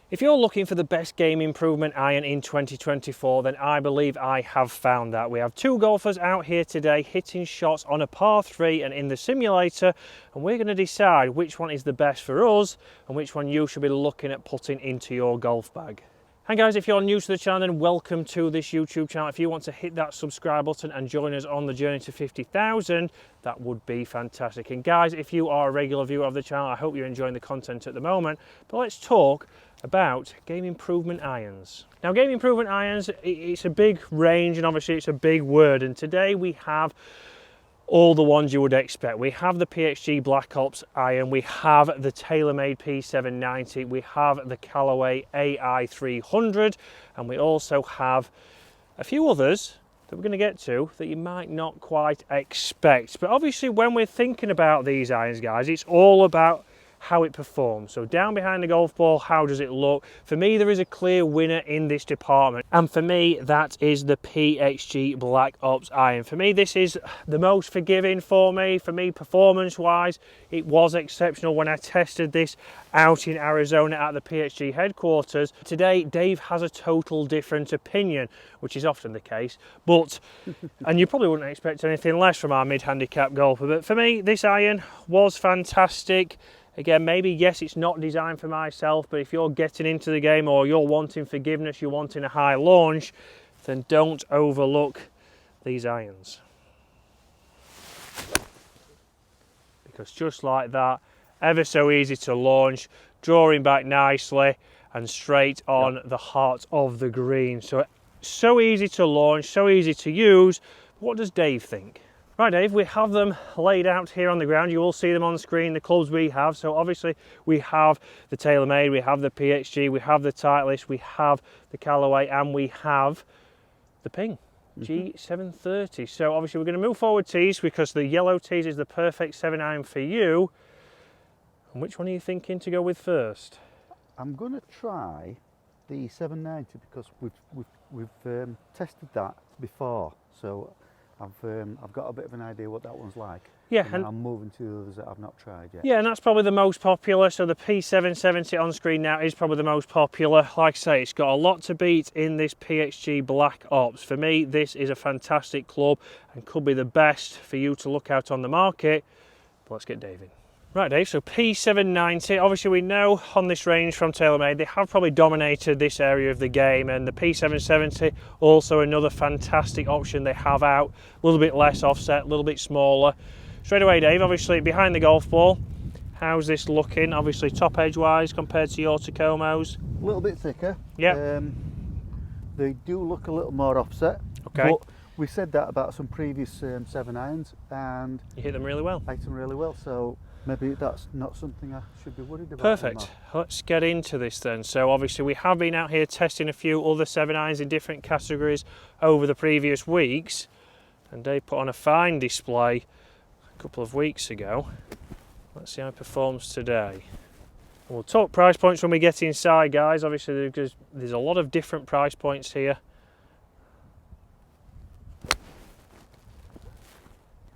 If you're looking for the best game improvement iron in 2024, then I believe I have found that. We have two golfers out here today hitting shots on a par 3 and in the simulator, and we're going to decide which one is the best for us and which one you should be looking at putting into your golf bag. And guys, if you're new to the channel, then welcome to this YouTube channel. If you want to hit that subscribe button and join us on the journey to 50,000, that would be fantastic. And guys, if you are a regular viewer of the channel, I hope you're enjoying the content at the moment. But let's talk about game improvement irons. Now, game improvement irons, it's a big range and obviously it's a big word. And today we have all the ones you would expect. We have the PXG Black Ops iron, we have the Taylormade P790, we have the Callaway AI 300, and we also have a few others that we're going to get to that you might not quite expect. But obviously when we're thinking about these irons, guys, it's all about how it performs. So down behind the golf ball, how does it look? For me, there is a clear winner in this department, and for me that is the PXG Black Ops iron. For me, this is the most forgiving for me. For me, performance wise, it was exceptional when I tested this out in Arizona at the PXG headquarters. Today Dave has a total different opinion, which is often the case, but and you probably wouldn't expect anything less from our mid-handicap golfer, but for me this iron was fantastic. Again, maybe, yes, it's not designed for myself, but if you're getting into the game or you're wanting forgiveness, you're wanting a high launch, then don't overlook these irons. Because just like that, ever so easy to launch, drawing back nicely and straight on the heart of the green. So easy to launch, so easy to use. What does Dave think? Right, Dave, we have them laid out here on the ground. You will see them on screen, the clubs we have. So obviously we have the Taylormade, we have the PXG, we have the Titleist, we have the Callaway, and we have the Ping G730. So obviously we're going to move forward tees because the yellow tees is the perfect 7-iron for you. And which one are you thinking to go with first? I'm going to try the 790 because we've tested that before. So I've got a bit of an idea what that one's like. Yeah, and I'm moving to the others that I've not tried yet. Yeah, and that's probably the most popular. So the P770 on screen now is probably the most popular. Like I say, it's got a lot to beat in this PXG Black Ops. For me, this is a fantastic club and could be the best for you to look out on the market. But let's get Dave in. Right, Dave, so P790, obviously we know on this range from Taylormade, they have probably dominated this area of the game, and the P770, also another fantastic option they have out, a little bit less offset, a little bit smaller. Straight away, Dave, obviously behind the golf ball, how's this looking? Obviously top edge wise compared to your Tacomos? A little bit thicker. Yeah. They do look a little more offset. Okay. But we said that about some previous 7-irons, and you hit them really well. I hit them really well, so maybe that's not something I should be worried about. Perfect. Let's get into this then. So obviously we have been out here testing a few other 7-irons in different categories over the previous weeks, and Dave put on a fine display a couple of weeks ago. Let's see how it performs today. We'll talk price points when we get inside, guys. Obviously there's a lot of different price points here.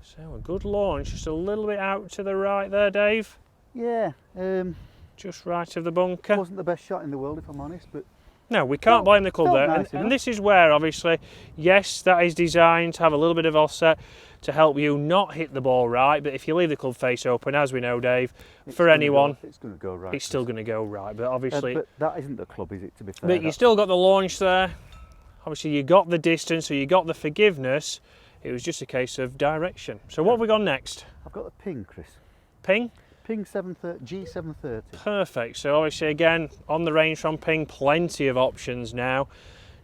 So a good launch, just a little bit out to the right there, Dave. Yeah. Just right of the bunker. Wasn't the best shot in the world, if I'm honest, but no, we can't blame the club there. Nice, and this is where, obviously, yes, that is designed to have a little bit of offset to help you not hit the ball right. But if you leave the club face open, as we know, Dave, for anyone, it's going to go right. It's still going to go right. But obviously, but that isn't the club, is it? To be fair, but you still got the launch there. Obviously, you got the distance, so you got the forgiveness. It was just a case of direction. So what have we got next? I've got the Ping, Chris. Ping? Ping G730. Perfect. So obviously again, on the range from Ping, plenty of options now.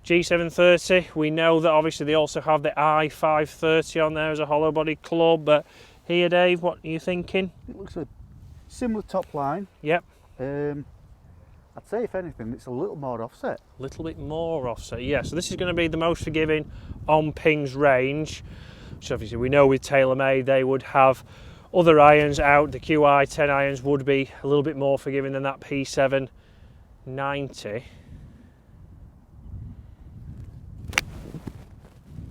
G730, we know that obviously they also have the i530 on there as a hollow body club, but here, Dave, what are you thinking? It looks a similar top line. Yep. I'd say if anything, it's a little more offset. A little bit more offset, yeah. So this is going to be the most forgiving on Ping's range. So obviously we know with Taylormade they would have other irons out. The QI 10 irons would be a little bit more forgiving than that P790.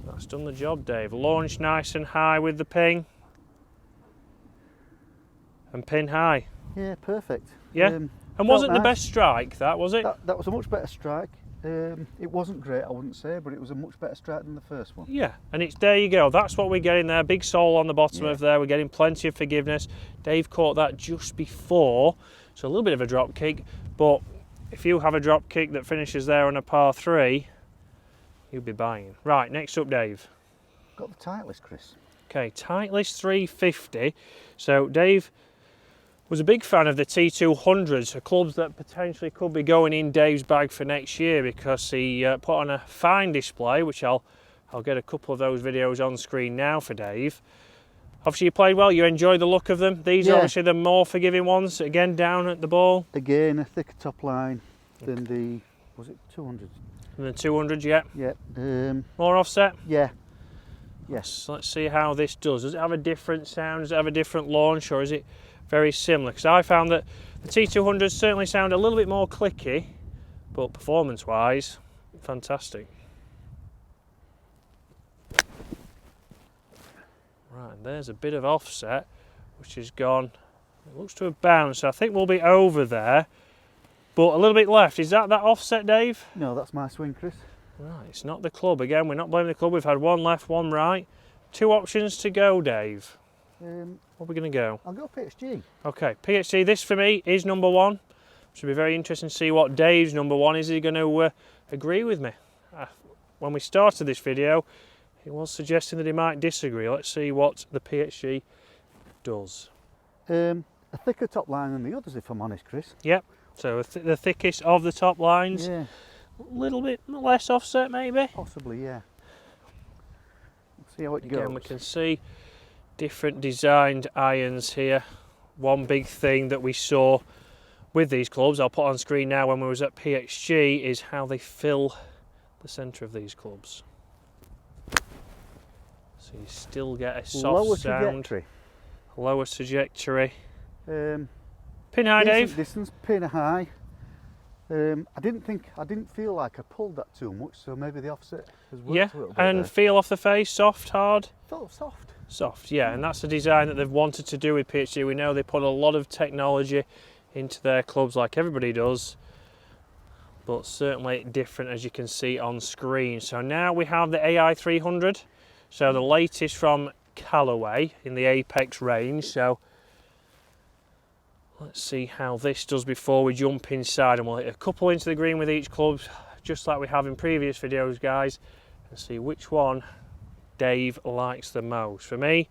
That's done the job, Dave. Launch nice and high with the Ping. And pin high. Yeah, perfect. Yeah? And wasn't the best strike, that, was it? That was a much better strike. It wasn't great, I wouldn't say, but it was a much better strike than the first one. Yeah, and it's, there you go, that's what we're getting there. Big sole on the bottom of there, we're getting plenty of forgiveness. Dave caught that just before, so a little bit of a drop kick, but if you have a drop kick that finishes there on a par 3, you'll be buying. Right, next up, Dave. Got the Titleist, Chris. Okay, Titleist 350. So Dave was a big fan of the T200s, clubs that potentially could be going in Dave's bag for next year, because he put on a fine display, which I'll get a couple of those videos on screen now for Dave. Obviously you played well, you enjoyed the look of them. These are obviously the more forgiving ones, again down at the ball. Again, a thicker top line than the, was it 200? And the 200s, yeah. Yeah. More offset? Yeah. Yes. Let's see how this does. Does it have a different sound? Does it have a different launch, or is it very similar? Because I found that the T200s certainly sound a little bit more clicky, but performance-wise, fantastic. Right, there's a bit of offset, which has gone, it looks to have bounced, so I think we'll be over there, but a little bit left. Is that offset, Dave? No, that's my swing, Chris. Right, it's not the club. Again, we're not blaming the club. We've had one left, one right. 2 options to go, Dave. Where are we going to go? I'll go PXG. Okay, PXG, this for me is number 1. Should be very interesting to see what Dave's number 1 is. He going to agree with me? When we started this video, he was suggesting that he might disagree. Let's see what the PXG does. A thicker top line than the others, if I'm honest, Chris. Yep, so the thickest of the top lines. Yeah. A little bit less offset, maybe? Possibly, yeah. Let's see how it goes. Again, we can see different designed irons here. One big thing that we saw with these clubs, I'll put on screen now when we was at PXG, is how they fill the centre of these clubs. So you still get a soft lower sound. Trajectory. Lower trajectory. Pin high, Dave? Distance, pin high. I didn't feel like I pulled that too much, so maybe the offset has worked a little bit. And there. feel off the face, soft, hard? Felt soft. Soft, yeah, and that's the design that they've wanted to do with PXG. We know they put a lot of technology into their clubs like everybody does, but certainly different, as you can see on screen. So now we have the AI 300, so the latest from Callaway in the Apex range. So let's see how this does before we jump inside, and we'll hit a couple into the green with each club, just like we have in previous videos, guys, and see which one Dave likes the most. For me,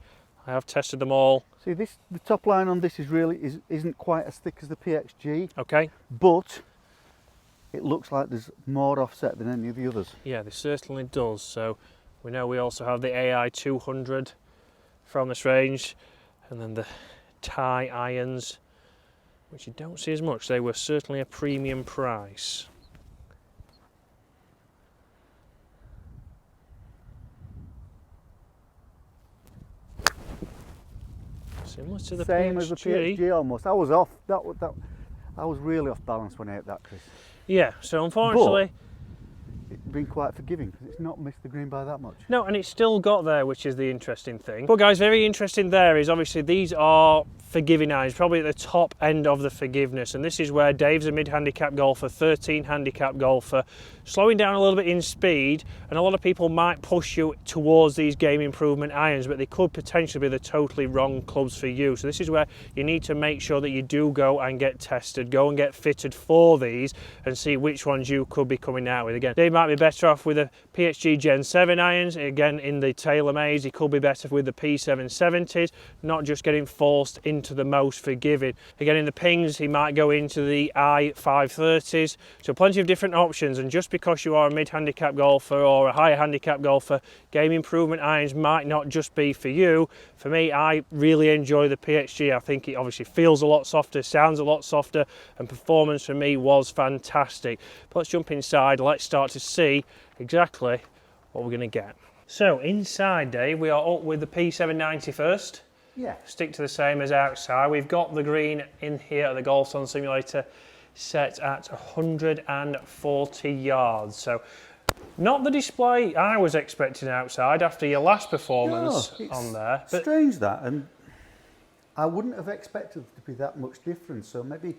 I have tested them all. See, the top line on this isn't quite as thick as the PXG. Okay. But it looks like there's more offset than any of the others. Yeah, this certainly does. So we know we also have the AI 200 from this range, and then the tie irons, which you don't see as much. They were certainly a premium price. Similar to the Same PXG. as the PXG almost. I was off. I was really off balance when I hit that, Chris. Yeah, so unfortunately, it's been quite forgiving because it's not missed the green by that much. no, and it's still got there, which is the interesting thing. But guys, very interesting there is obviously these are forgiving irons, probably at the top end of the forgiveness, and this is where Dave's a mid-handicap golfer, 13 handicap golfer, slowing down a little bit in speed, and a lot of people might push you towards these game improvement irons, but they could potentially be the totally wrong clubs for you. So this is where you need to make sure that you do go and get tested, go and get fitted for these, and see which ones you could be coming out with. Again, Dave might be better off with the PXG Gen 7 irons, again in the Taylormade. He could be better with the P770s, not just getting forced into the most forgiving. Again, in the pings, he might go into the i530s. So plenty of different options, and just because you are a mid-handicap golfer or a higher handicap golfer, game improvement irons might not just be for you. For me, I really enjoy the PXG. I think it obviously feels a lot softer, sounds a lot softer, and performance for me was fantastic. But let's jump inside, let's start to see exactly what we're going to get. So inside, Dave, we are up with the P790 first. Yeah. Stick to the same as outside. We've got the green in here at the Golf Sun Simulator set at 140 yards. So not the display I was expecting outside after your last performance on there. But strange that, and I wouldn't have expected it to be that much different. So maybe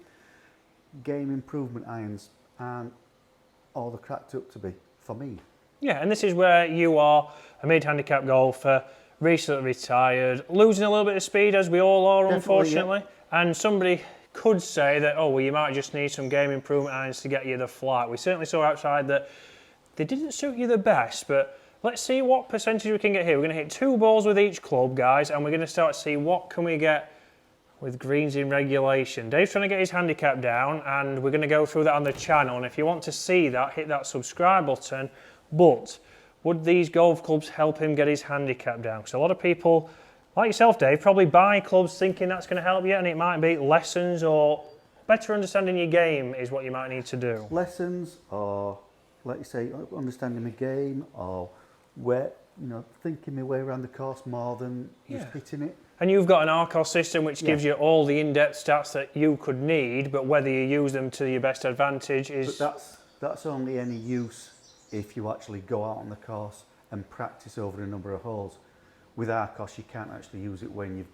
game improvement irons aren't all they're cracked up to be for me. Yeah, and this is where you are a mid-handicap golfer, recently retired, losing a little bit of speed as we all are, definitely, unfortunately. Yeah. And somebody could say that, oh, well, you might just need some game improvement irons to get you the flight. We certainly saw outside that they didn't suit you the best, but let's see what percentage we can get here. We're going to hit 2 balls with each club, guys, and we're going to start to see what can we get with greens in regulation. Dave's trying to get his handicap down, and we're going to go through that on the channel. And if you want to see that, hit that subscribe button. But would these golf clubs help him get his handicap down? Because a lot of people, like yourself, Dave, probably buy clubs thinking that's going to help you, and it might be lessons or better understanding your game is what you might need to do. Lessons, or like you say, understanding the game, or where, you know, thinking my way around the course more than just hitting it. And you've got an Arcos system which gives you all the in-depth stats that you could need, but whether you use them to your best advantage is... But that's only any use if you actually go out on the course and practice over a number of holes. With Arcos, you can't actually use it when you're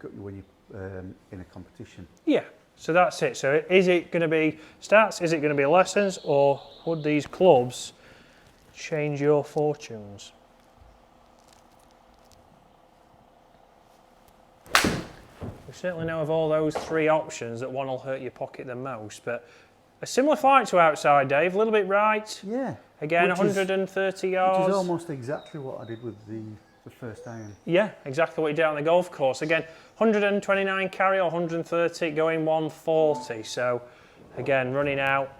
in a competition. Yeah, so that's it. So is it going to be stats? Is it going to be lessons? Or would these clubs change your fortunes? We certainly know of all those 3 options that one will hurt your pocket the most, but a similar flight to outside, Dave, a little bit right. Yeah. Again, 130 yards. Which is almost exactly what I did with the first iron. Yeah, exactly what you did on the golf course. Again, 129 carry or 130, going 140. So, again, running out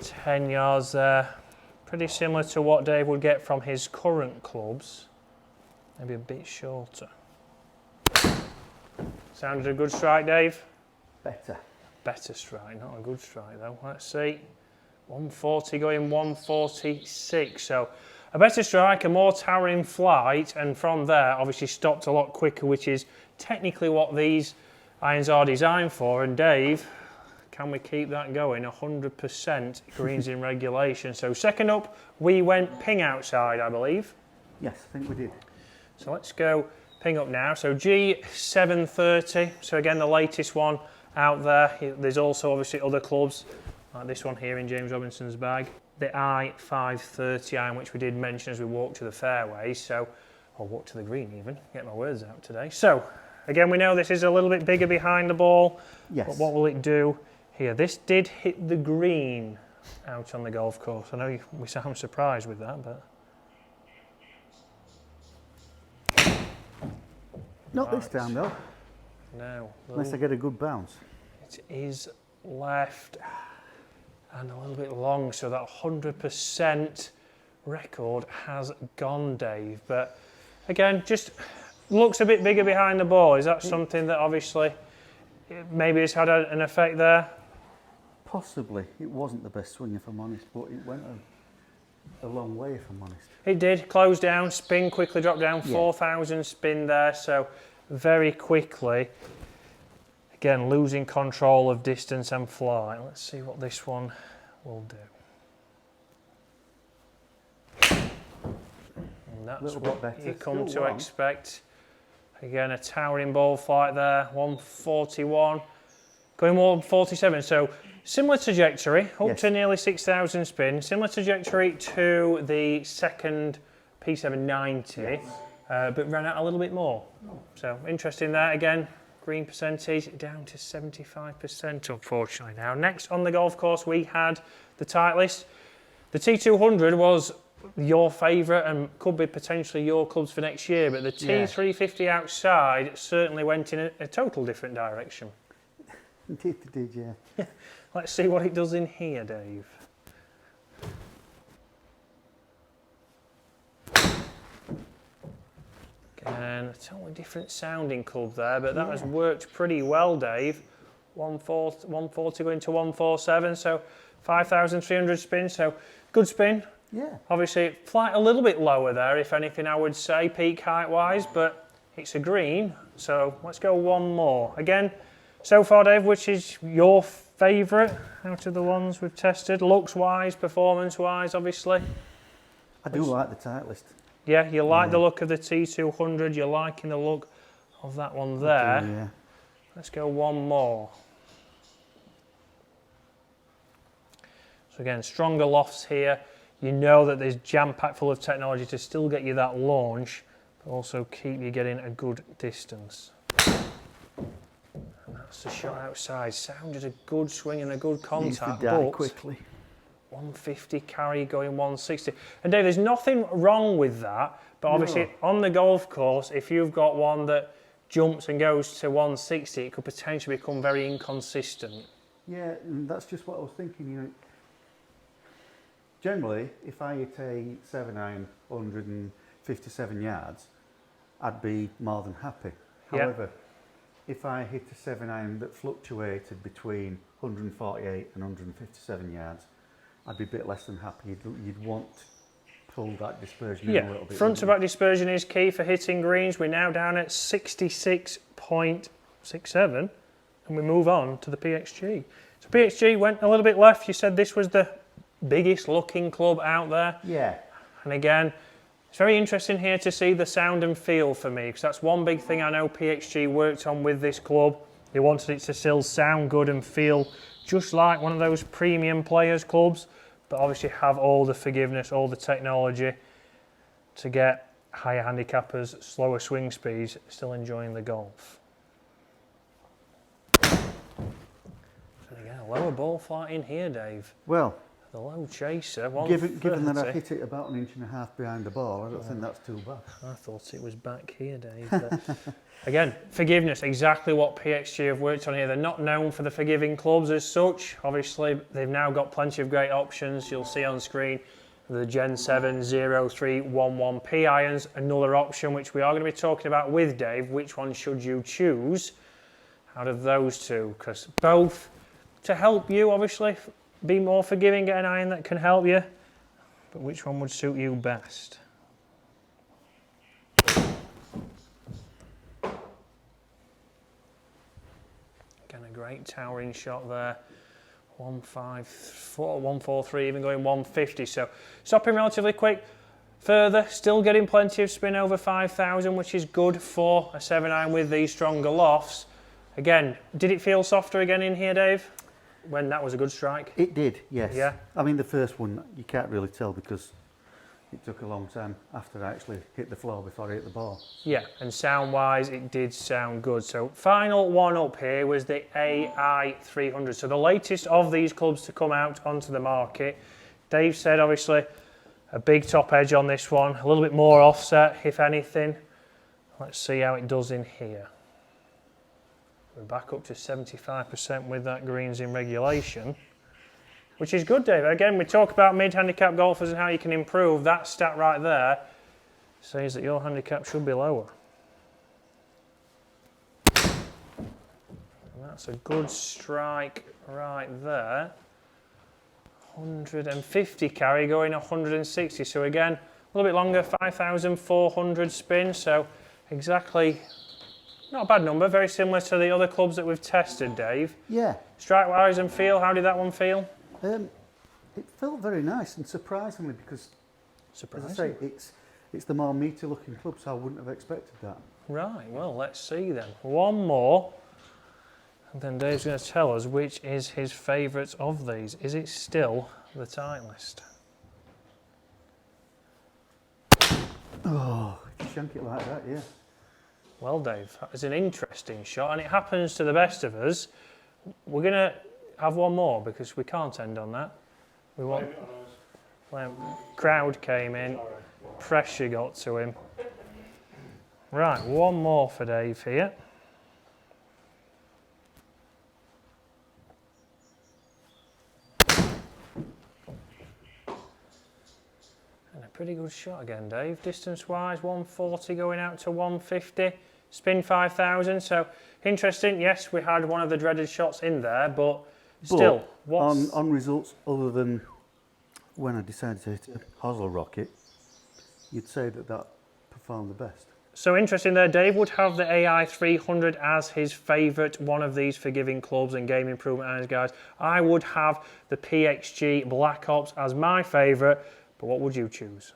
10 yards there. Pretty similar to what Dave would get from his current clubs. Maybe a bit shorter. Sounded a good strike, Dave? Better. Better strike, not a good strike though. Let's see. 140 going 146. So a better strike, a more towering flight, and from there obviously stopped a lot quicker, which is technically what these irons are designed for. And Dave, can we keep that going? 100% greens in regulation. So second up, we went ping outside, I believe. Yes, I think we did. So let's go ping up now. So G730. So again, the latest one out there. There's also obviously other clubs like this one here in James Robinson's bag. The I530 iron, which we did mention as we walked to the fairways. So, or walked to the green even. Get my words out today. So again, we know this is a little bit bigger behind the ball. Yes. But what will it do here? This did hit the green out on the golf course. I know we sound surprised with that, but... Not this time though. No. Unless I get a good bounce. It is left and a little bit long, so that 100% record has gone, Dave. But again, just looks a bit bigger behind the ball. Is that something that obviously maybe has had an effect there? Possibly. It wasn't the best swing, if I'm honest, but it went a long way, if I'm honest. It did. Close down, spin, quickly drop down, 4,000 spin there, so very quickly. Again, losing control of distance and flight. Let's see what this one will do. And that's what you come to expect. Again, a towering ball flight there, 141. Going 147, so similar trajectory, up to nearly 6,000 spin. Similar trajectory to the second P790, but ran out a little bit more. So interesting there. Again, green percentage down to 75%, unfortunately now. Next on the golf course, we had the Titleist. The T200 was your favourite and could be potentially your clubs for next year, but the T350 outside certainly went in a total different direction. It did, yeah. Let's see what it does in here, Dave. Again, a totally different sounding club there, but that has worked pretty well, Dave. 140 going to 147, so 5,300 spin, so good spin. Yeah. Obviously, flight a little bit lower there, if anything, I would say, peak height-wise, but it's a green, so let's go one more. Again, so far, Dave, which is your favourite out of the ones we've tested? Looks-wise, performance-wise, obviously? I do like the Titleist. Yeah, you like the look of the T200, you're liking the look of that one there. Yeah. Let's go one more. So again, stronger lofts here. You know that there's jam-packed full of technology to still get you that launch, but also keep you getting a good distance. And that's the shot outside. Sounded a good swing and a good contact, but quickly. 150 carry going 160. And Dave, there's nothing wrong with that, but obviously on the golf course, if you've got one that jumps and goes to 160, it could potentially become very inconsistent. Yeah, and that's just what I was thinking, you know. Generally, if I hit a 7-iron 157 yards, I'd be more than happy. However, if I hit a 7-iron that fluctuated between 148 and 157 yards, I'd be a bit less than happy. You'd want to pull that dispersion in a little bit. Front to back dispersion is key for hitting greens. We're now down at 66.67 and we move on to the PXG. So PXG went a little bit left. You said this was the biggest looking club out there. Yeah. And again, it's very interesting here to see the sound and feel for me, because that's one big thing I know PXG worked on with this club. They wanted it to still sound good and feel just like one of those premium players clubs, but obviously have all the forgiveness, all the technology to get higher handicappers, slower swing speeds, still enjoying the golf. So again, a lower ball flight in here, Dave. Well, the low chaser. Given that I hit it about 1.5 inches behind the ball, I don't think that's too bad. I thought it was back here, Dave. But again, forgiveness, exactly what PXG have worked on here. They're not known for the forgiving clubs as such. Obviously, they've now got plenty of great options. You'll see on screen the Gen 7 0311P irons, another option which we are going to be talking about with Dave. Which one should you choose out of those two? Because both to help you, obviously, be more forgiving, get an iron that can help you, but which one would suit you best? Again, a great towering shot there. 154, 143, even going 150. So stopping relatively quick. Further, still getting plenty of spin over 5,000, which is good for a 7-iron with these stronger lofts. Again, did it feel softer again in here, Dave? When that was a good strike? It did, yes. Yeah. I mean, the first one, you can't really tell because it took a long time after I actually hit the floor before I hit the ball. Yeah, and sound-wise, it did sound good. So final one up here was the AI 300. So the latest of these clubs to come out onto the market. Dave said, obviously, a big top edge on this one, a little bit more offset, if anything. Let's see how it does in here. We're back up to 75% with that greens in regulation, which is good, Dave. Again, we talk about mid-handicap golfers and how you can improve. That stat right there says that your handicap should be lower. And that's a good strike right there. 150 carry going 160. So again, a little bit longer, 5,400 spin. So exactly... not a bad number, very similar to the other clubs that we've tested, Dave. Yeah. Strike-wise and feel, how did that one feel? It felt very nice and surprisingly because, as I say, it's the more meaty-looking club, so I wouldn't have expected that. Right, well, let's see then. One more, and then Dave's going to tell us which is his favourite of these. Is it still the Titleist? Oh, if you shank it like that, yeah. Well, Dave, that was an interesting shot, and it happens to the best of us. We're going to have one more because we can't end on that. We want. Crowd came in, pressure got to him. Right, one more for Dave here. And a pretty good shot again, Dave. Distance-wise, 140 going out to 150. Spin 5,000, so interesting. Yes, we had one of the dreaded shots in there, but still. On results other than when I decided to hit a hosel rocket, you'd say that performed the best. So interesting there. Dave would have the AI 300 as his favourite one of these forgiving clubs and game improvement irons, guys. I would have the PXG Black Ops as my favourite, but what would you choose?